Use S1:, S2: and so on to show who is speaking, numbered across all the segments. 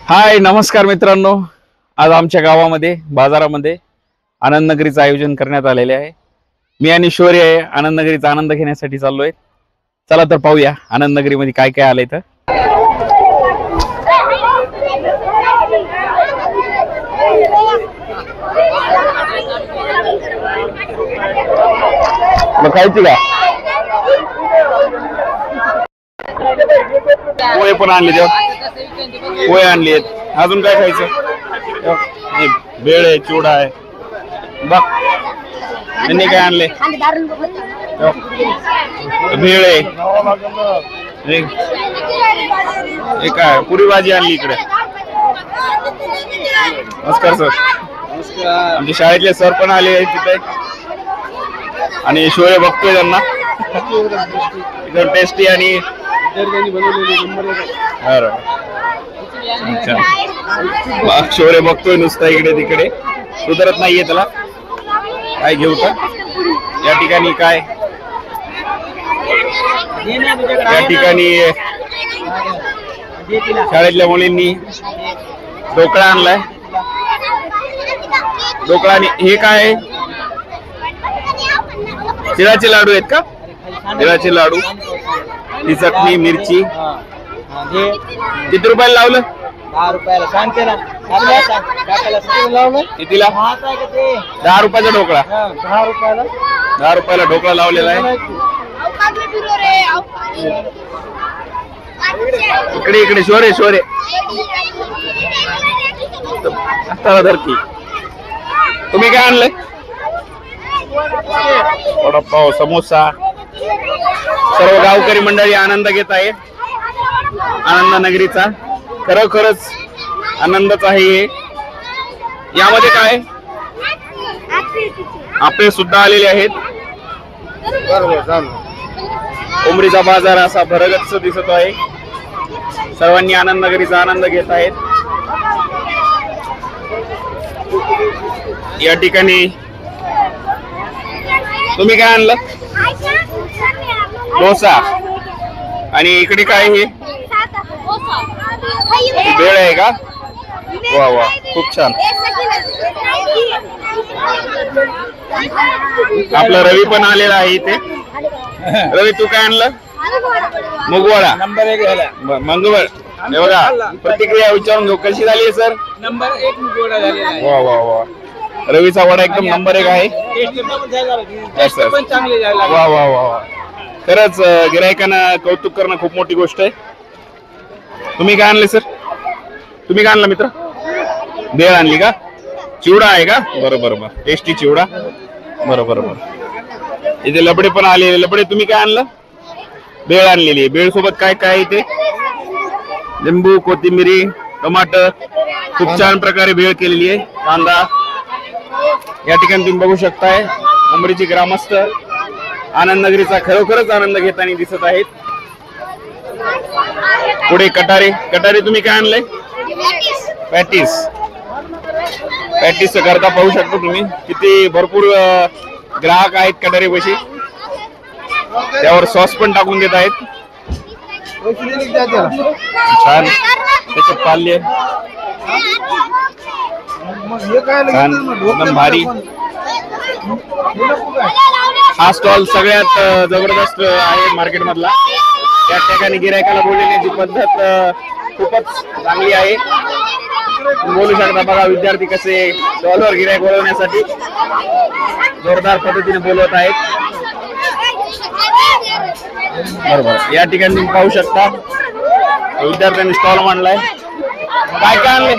S1: हाय नमस्कार मित्रांनो, आज आमच्या गावामध्ये बाजारामध्ये आनंद नगरीचं आयोजन करण्यात आलेले आहे। मी आणि शौर्य आनंद नगरीचा आनंद घेण्यासाठी चाललोय। चला तर पाहूया आनंद नगरीमध्ये काय काय आलंय। तर खायची का पोहे पण आणले, पोहे आणले आहेत। अजून काय खायचं? भेळ आहे, चिवडा आहे बघ। यांनी काय आणले? भेळ आहे, हे काय पुरी भाजी आणली इकडे। नमस्कार सर। आमच्या शाळेतले सर पण आले आहेत तिथे आणि शौर्य बघतोय त्यांना। एकदम टेस्टी आणि शौर्य बघतोय नुसता इकडे तिकडे, सुधारत नाहीये त्याला। काय घेऊ का या ठिकाणी? काय या ठिकाणी शाळेतल्या मुलींनी ढोकळा आणलाय। ढोकळा आणि हे काय? तिळाचे लाडू आहेत का? तिळाचे लाडू, ही चटणी, मिरची। किती रुपयाला लावलं?
S2: 10 रुपयाला सांगते ना।
S1: कितीला? 10 रुपयाचा ढोकळा।
S2: 10 रुपयाला
S1: 10 रुपयाला ढोकळा लावलेला आहे। इकडे इकडे शौर्य शौर्य आता धरती। तुम्ही काय आणलंय? वडापाव, समोसा। सर्व गावकरी मंडळी आनंद घेत आहे आनंद नगरीचा। खरोखरच आनंदच आहे हे। यामध्ये काय आपले सुद्धा आलेले आहेत। कोंबडीचा बाजार असा भरगच्च दिसत आहे। सर्वांनी आनंद नगरीचा आनंद घेत आहेत। या ठिकाणी तुम्ही काय आणलं? डोसा। आणि इकडे काय? हे भेळ आहे का? वा वा, खूप छान। आपला रवी पण आलेला आहे इथे। रवी तू काय आणलं? मुगवडा
S2: नंबर 1 झाला।
S1: मंगवळ। हे बघा, प्रतिक्रिया विचारून घेऊ, कशी झाली सर?
S2: नंबर 1 मुगवडा झालेला आहे।
S1: वा वा वा, रवीचा वडा एकदम नंबर 1 आहे।
S2: टेस्ट पण चांगली झाली।
S1: वा वा वा, खरंच गिरायकांना कौतुक करणं खूप मोठी गोष्ट आहे। तुम्ही काय आणले सर? तुम्ही काय आणलं मित्र? भेळ आणली का? चिवडा आहे का? बरोबर बरोबर, टेस्टी चिवडा। बरोबर बरोबर। इथे लबडे पण आलेले। लबडे तुम्ही काय आणलं? भेळ आणलेली आहे। भेळ सोबत काय काय इथे? लिंबू, कोथिंबिरी, टमाटर, खूप छान प्रकारे भेळ केलेली आहे। कांदा। या ठिकाणी तुम्ही बघू शकताय उमरीची ग्रामस्थ आनंद नगरीचा खरोखरच आनंद घेताना दिसत आहेत। पुढे कटारे। कटारे तुम्ही काय आणलंय? पॅटीस। पॅटीस करता पाहू शकता तुम्ही किती भरपूर ग्राहक आहेत कटारे बशी। त्यावर सॉस पण टाकून देत आहेत। छान त्याच्यात पाल्य एकदम भारी। हा स्टॉल सगळ्यात जबरदस्त आहे मार्केट मधला। त्या ठिकाणी गिरायकाला बोलण्याची पद्धत खूपच चांगली आहे। बोलू शकता बघा, विद्यार्थी कसे स्टॉलवर गिरायक बोलवण्यासाठी जोरदार पद्धतीने बोलवत आहेत। बरोबर, या ठिकाणी तुम्ही पाहू शकता विद्यार्थ्यांनी स्टॉल मांडलाय। काय काय आणले?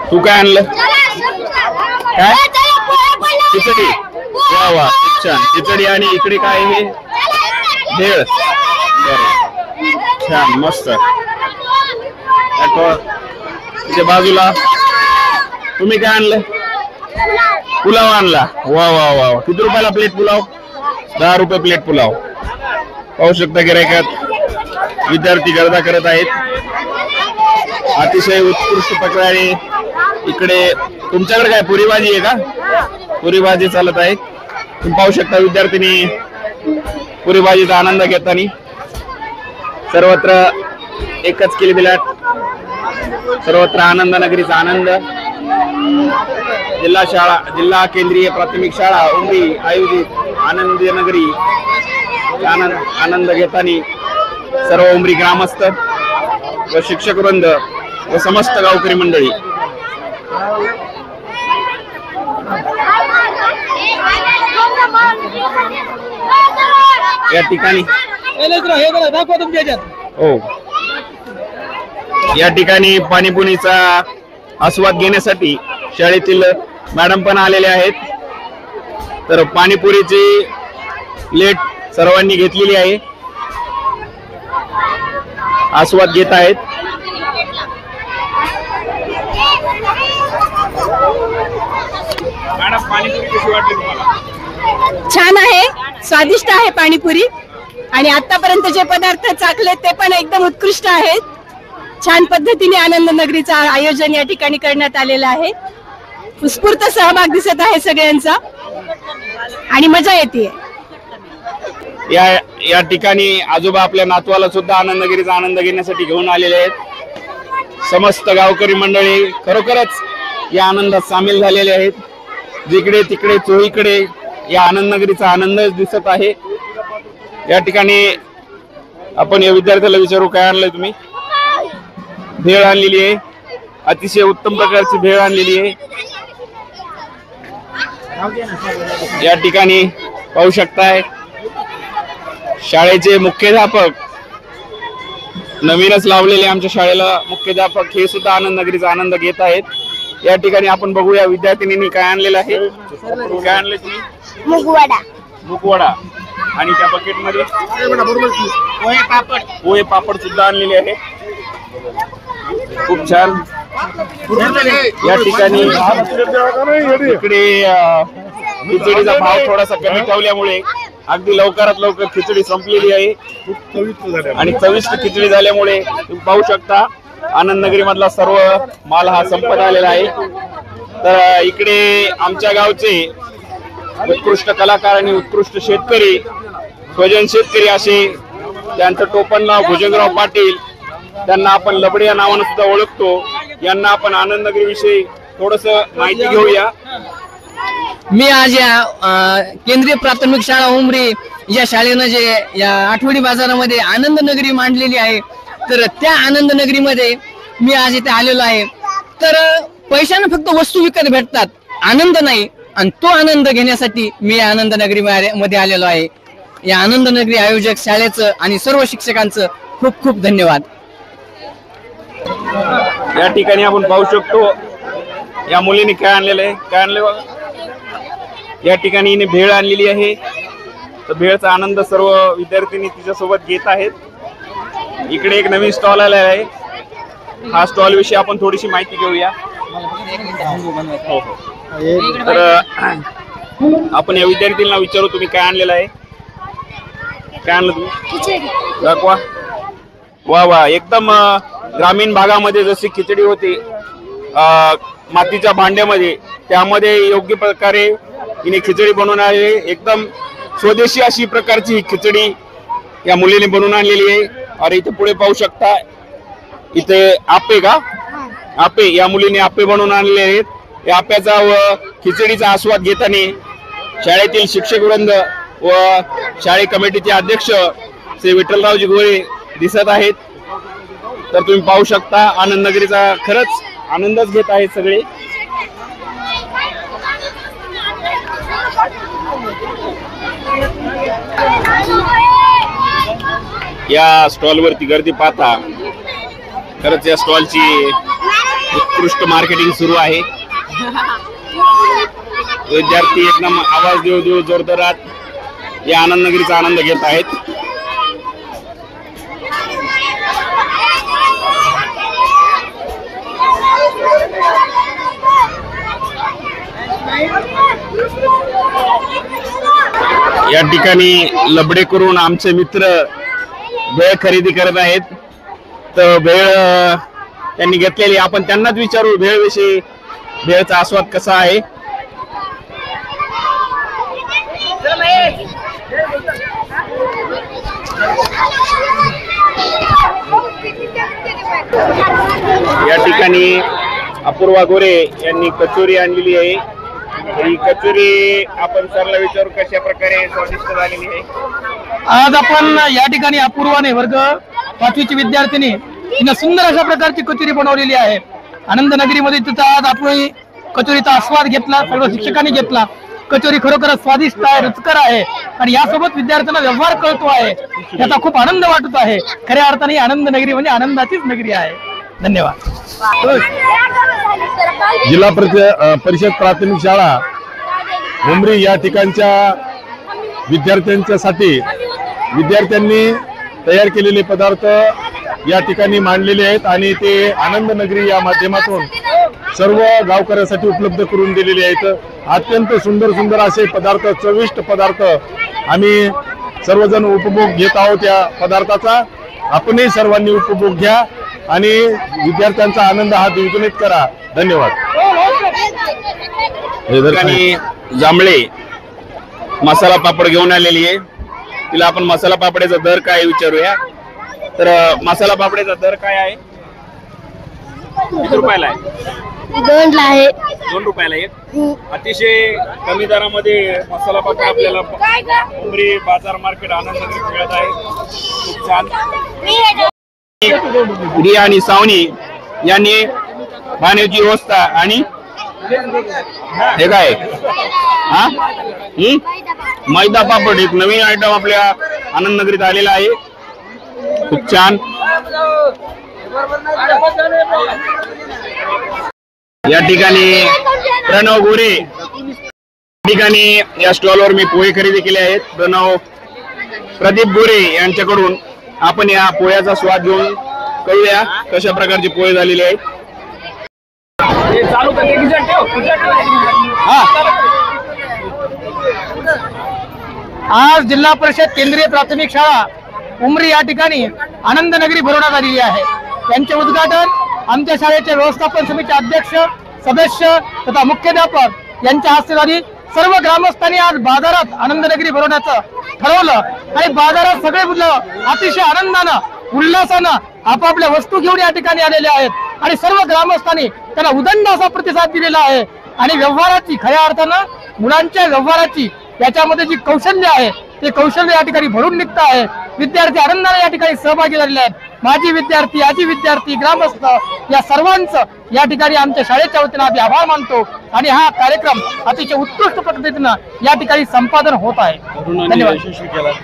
S1: तू काय आणलं? काय खिचडी, वा वा खूप छान. खिचडी आणि इकडे काय हे भेळ. बरं छान मस्त. तिथे बाजूला तुम्ही काय आणलं? पुलाव आणला. वा वा वा. किती रुपयाला प्लेट पुलाव? 10 रुपये प्लेट पुलाव. पाहू शकता गिरायकात विद्यार्थी गर्दा करत आहेत. अतिशय उत्कृष्ट प्रकारे इकडे. तुमच्याकडे काय पुरी भाजी आहे का? पुरी भाजी चालत आहे. तुम्ही पाहू शकता विद्यार्थिनी पुरी भाजीचा आनंद घेताना. सर्वत्र एकच किलबिलाट, सर्वत्र आनंद नगरीचा आनंद. जिल्हा केंद्रीय प्राथमिक शाळा उमरी आयोजित आनंद नगरी आनंद घेताना सर्व उमरी ग्रामस्थ व शिक्षक वृंद व समस्त गावकरी मंडळी. या ठिकाणी हो या ठिकाणी पाणीपुरीचा आस्वाद घेण्यासाठी शाळेतील मॅडम पण आलेले आहेत. तर पाणीपुरीची प्लेट सर्वांनी घेतलेली आहे, आस्वाद घेत आहेत. मॅडम पाणीपुरी कशी वाटली तुम्हाला?
S3: छान आहे, स्वादिष्ट आहे पाणीपुरी. आणि आतापर्यंत जे पदार्थ चाखले ते पण एकदम उत्कृष्ट आहेत. छान पद्धतीने आनंद नगरीचं आयोजन या ठिकाणी करण्यात आलेलं आहे. उत्स्फूर्त सहभाग दिसत आहे सगळ्यांचा आणि मजा येते.
S1: या ठिकाणी आजोबा आपल्या नातवाला सुद्धा आनंदगिरीचा आनंद घेण्यासाठी घेऊन आलेले आहेत. समस्त गावकरी मंडळी खरोखरच या आनंदात सामील झालेले आहेत. जिकडे तिकडे चोहीकडे या आनंदनगरीचा आनंदच दिसत आहे. या ठिकाणी आपण या विद्यार्थ्याला विचारू, काय आणलंय तुम्ही? भेळ आणलेली आहे, अतिशय उत्तम प्रकारची भेळ आणलेली आहे. या ठिकाणी पाहू शकताय शाळेचे मुख्याध्यापक, नवीनच लावलेले आमच्या शाळेला मुख्याध्यापक, हे सुद्धा आनंद नगरीचा आनंद घेत आहेत. या ठिकाणी आपण बघूया विद्यार्थिनींनी काय आणलेलं आहे. काय आणले तुम्ही? मुगवडा. आणि त्या बकेट मध्ये पोहे पापड सुद्धा आणलेले आहे. खूप छान. या ठिकाणी इकडे खिचडीचा भाव थोडासा कमी ठेवल्यामुळे अगदी लवकरात लवकर खिचडी संपलेली आहे आणि चविष्ट खिचडी झाल्यामुळे तुम्ही पाहू शकता आनंद नगरी मधला सर्व माल हा संपत आलेला आहे. तर इकडे आमच्या गावचे उत्कृष्ट कलाकार आणि उत्कृष्ट शेतकरी, स्वजन शेतकरी असे, त्यांचं टोपण नाव भुजंगराव पाटील, त्यांना आपण लबडे या नावाने सुद्धा ओळखतो. यांना आपण आनंद नगरी विषयी थोडस माहिती घेऊया.
S4: मी आज या केंद्रीय प्राथमिक शाळा उमरी या शाळेनं जे या आठवडी बाजारामध्ये आनंद नगरी मांडलेली आहे, तर त्या आनंद नगरीमध्ये मी आज इथे आलेलो आहे. तर पैशाने फक्त वस्तू विकत भेटतात, आनंद नाही. आणि तो आनंद घेण्यासाठी मी आनंद नगरी मध्ये आलेलो आहे. या आनंद नगरी आयोजक शाळेचं आणि सर्व शिक्षकांचं खूप खूप धन्यवाद.
S1: या ठिकाणी आपण पाहू शकतो या मुलीने काय आणलेलं आहे. काय आणले बघा. या ठिकाणी हिने भेळ आणलेली आहे. तर भेळचा आनंद सर्व विद्यार्थ्यांनी तिच्यासोबत घेत आहेत. इकडे एक नवीन स्टॉल आलेला आहे. हा स्टॉल विषयी आपण थोडीशी माहिती घेऊया. तर आपण या विद्यार्थ्यांना विचारू, तुम्ही काय आणलेलं आहे? काय आणलं तुम्ही? दाखवा. वा वा. एकदम ग्रामीण भागामध्ये जशी खिचडी होती मातीच्या भांड्यामध्ये, त्यामध्ये योग्य प्रकारे हिने खिचडी बनवून आहे. एकदम स्वदेशी अशी प्रकारची ही खिचडी या मुलीने बनवून आणलेली आहे. आणि इथे पुढे पाहू शकता, इथे आपे का आपे, या मुलीने आपे बनवून आणलेले आहेत. या आप्याचा व खिचडीचा आस्वाद घेताना शाळेतील शिक्षक वृंद व शाळे कमिटीचे अध्यक्ष श्री विठ्ठलरावजी गोरे दिसत आहेत. तर तुम्ही पाहू शकता आनंद नगरीचा खरंच आनंदच घेत आहेत सगळे. या स्टॉल वरती गर्दी पाहता खरंच या स्टॉलची उत्कृष्ट मार्केटिंग सुरू आहे. विद्यार्थी एकदम आवाज देऊ देऊ जोरदारात या आनंद नगरीचा आनंद घेत आहेत. या ठिकाणी लबडे करून आमचे मित्र भेळ खरेदी करत आहेत. तर भेळ त्यांनी घेतलेली, आपण त्यांनाच विचारू भेळ विषयी, भेळचा आस्वाद कसा आहे. या ठिकाणी अपूर्वा गोरे यांनी कचोरी आणलेली आहे. ही कचोरी आपण सरला विचारू कशा प्रकारे स्वादिष्ट झालेली आहे.
S4: आज आपण या ठिकाणी अपूर्वाने वर्ग 5वीची विद्यार्थिनी तिने सुंदर अशा प्रकारची कचोरी बनवलेली आहे. आनंद नगरीमध्ये तिचा आज आपण कचोरीचा आस्वाद घेतला, सर्व शिक्षकांनी घेतला. कचोरी खरोखरच स्वादिष्ट आहे, रुचकर आहे आणि यासोबत विद्यार्थ्यांना व्यवहार कळतो आहे. याचा खूप आनंद वाटत आहे. खऱ्या अर्थाने आनंद नगरी म्हणजे आनंदाचीच नगरी आहे. धन्यवाद.
S5: जिल्हा परिषद प्राथमिक शाळा उमरी या ठिकाणच्या विद्यार्थ्यांच्यासाठी विद्यार्थ्यांनी तयार केलेले पदार्थ या ठिकाणी मांडलेले आहेत आणि ते आनंद नगरी या माध्यमातून सर्व गावकऱ्यांसाठी उपलब्ध करून दिलेले आहेत. अत्यंत सुंदर सुंदर असे पदार्थ, चविष्ट पदार्थ आम्ही सर्वजण उपभोग घेत आहोत. या पदार्थाचा आपणही सर्वांनी उपभोग घ्या आणि विद्यार्थ्यांचा आनंद हा द्विगुणित करा. धन्यवाद.
S1: जांभळे मसाला पापड घेऊन आलेली आहे. तिला आपण मसाला पापड्याचा दर काय विचारूया. तर मसाला पापड्याचा दर काय आहे? किती रुपयाला आहे?
S6: 2 ला आहे.
S1: 2 रुपयाला एक. अतिशय कमी दरामध्ये मसाला पापड आपल्याला उमरी बाजार मार्केट आनंद नगरीत मिळत आहे. खूप छान. रिया आणि सावनी यांनी पाण्याची व्यवस्था आणि हे काय हा मैदा पापड, एक नवीन आयटम आपल्या आनंद नगरीत आलेला आहे. खूप छान. या ठिकाणी प्रणव गोरे ठिकाणी या स्टॉलवर मी पोहे खरेदी केले आहेत. प्रदीप गोरे यांच्याकडून आपण या पोह्याचा स्वाद घेऊन कळूया कशा प्रकारचे पोहे झालेले आहेत.
S4: आज जिल्हा परिषद केंद्रीय प्राथमिक शाळा उमरी या ठिकाणी आनंद नगरी भरवण्यात आलेली आहे. त्यांचे उद्घाटन आमच्या शाळेचे व्यवस्थापन समिती अध्यक्ष, सदस्य तथा मुख्याध्यापक यांच्या हस्ते झाली. सर्व ग्रामस्थांनी आज बाजारात आनंद नगरी भरवण्याचं ठरवलं आणि बाजारात सगळे मुलं अतिशय आनंदानं, उल्हासानं आपापल्या वस्तू घेऊन या ठिकाणी आलेले आहेत आणि सर्व ग्रामस्थांनी त्यांना उदंड असा प्रतिसाद दिलेला आहे. आणि व्यवहाराची, खऱ्या अर्थानं मुलांच्या व्यवहाराची याच्यामध्ये जी कौशल्य आहे ते कौशल्य या ठिकाणी भरून निघत आहे. विद्यार्थी आनंदाने या ठिकाणी सहभागी झालेले आहेत. माजी विद्यार्थी, आजी विद्यार्थी, ग्रामस्थ या सर्वांचं या ठिकाणी आमच्या शाळेच्या वतीनं आम्ही आभार मानतो आणि हा कार्यक्रम अतिशय उत्कृष्ट पद्धतीनं या ठिकाणी संपादन होत आहे. धन्यवाद.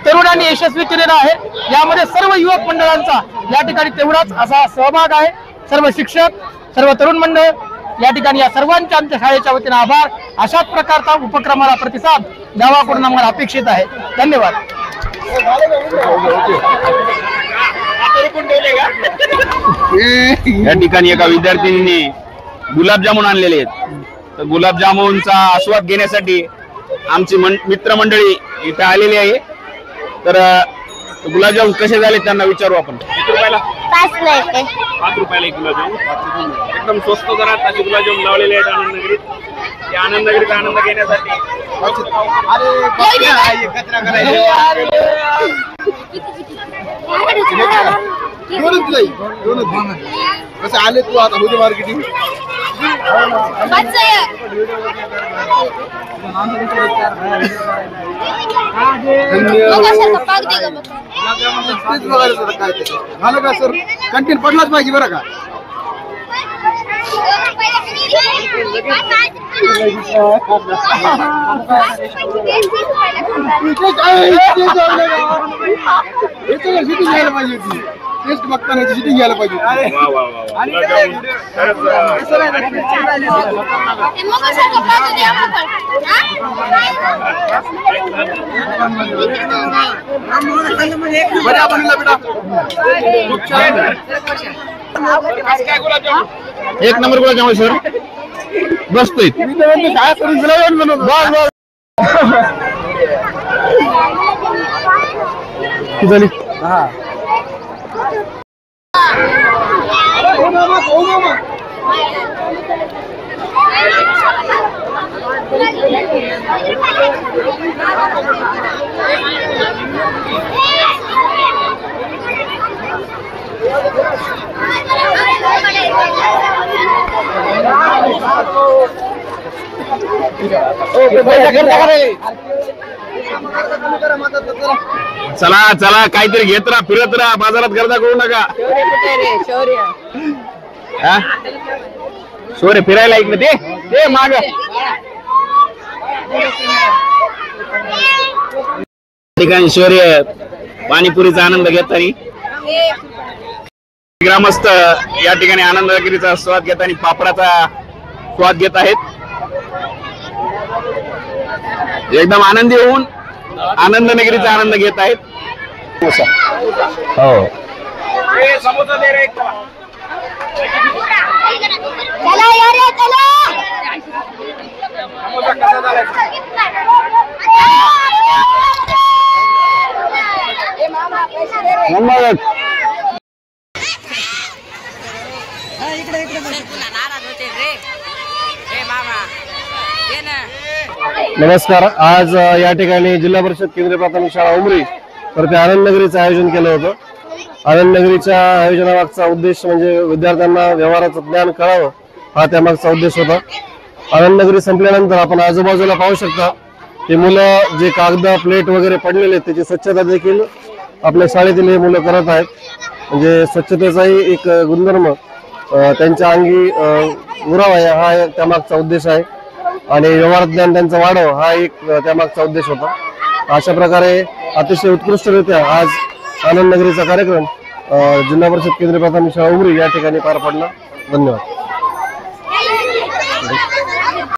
S4: तरुणांनी यशस्वी केलेला आहे. यामध्ये सर्व युवक मंडळांचा या ठिकाणी तेवढाच असा सहभाग आहे. सर्व शिक्षक, सर्व तरुण मंडळ या ठिकाणी या सर्वांच्या आमच्या शाळेच्या वतीनं आभार. अशाच प्रकारचा उपक्रमाला प्रतिसाद गावाकडून आम्हाला अपेक्षित आहे. धन्यवाद.
S1: या ठिकाणी एका विद्यार्थिनीने गुलाबजामुन आणलेले आहेत. तर गुलाबजामुनचा आस्वाद घेण्यासाठी आमची मित्रमंडळी इथे आलेली आहे. तर गुलाबजामुन कसे झाले त्यांना विचारू आपण. किती रुपयाला?
S6: 5 ला येते.
S1: 5 रुपयाला एक गुलाबजामुन. एकदम स्वस्त दरात असे गुलाबजामुन लावलेले आहेत आनंद नगरीत. या आनंद नगरीचा आनंद घेण्यासाठी
S2: कसं आले तू आता होते मार्केटिंग. झालं का सर? कंटेन पडलाच पाहिजे बरं का. पाहिजे टेस्ट बघताना याची सिटिंग घ्यायला पाहिजे.
S1: वा वा वा वा. गुलाबजामुन
S2: बऱ्या बनला बेटा. खूप छान.
S1: एक नंबर गुलाबजामुन सर बसतोय.
S2: मी तर म्हणतो शाळा करून गुलाबजामुन बनवतो.
S5: किती झाली?
S2: हो मामा, हो मामा.
S1: चला चला काहीतरी घेत राहा, फिरत राहा, बाजारात गर्दा करू नका. हा? शौर्य फिरायला इकडे ते माग ठिकाणी शौर्य पाणीपुरीचा आनंद घेताना ग्रामस्थ या ठिकाणी आनंद नगरीचा स्वाद घेत आणि पापडाचा स्वाद घेत आहेत. एकदम आनंदी होऊन आनंद नगरीचा आनंद घेत आहेत. हो समोसा दे रे.
S3: चला यार चला.
S5: नमस्कार. आज या ठिकाणी जिल्हा परिषद केंद्रीय प्राथमिक शाळा उमरी तर ते आनंद नगरीचं आयोजन केलं होतं. आनंद नगरीच्या आयोजनामागचा उद्देश म्हणजे विद्यार्थ्यांना व्यवहाराचं ज्ञान कळावं हा त्यामागचा उद्देश होता. आनंद नगरी संपल्यानंतर आपण आजूबाजूला पाहू शकता की मुलं जे कागद प्लेट वगैरे पडलेले आहेत त्याची स्वच्छता देखील आपल्या शाळेतील हे मुलं करत आहेत. म्हणजे स्वच्छतेचाही एक गुणधर्म त्यांच्या अंगी उरावा हा त्यामागचा उद्देश आहे आणि व्यवहार ज्ञान त्यांचं वाढव हा एक त्यामागचा उद्देश होता. अशा प्रकारे अतिशय उत्कृष्टरित्या आज आनंद नगरीचा कार्यक्रम जिल्हा परिषद केंद्रीय प्राथमिक शाळा उमरी या ठिकाणी पार पडला. धन्यवाद.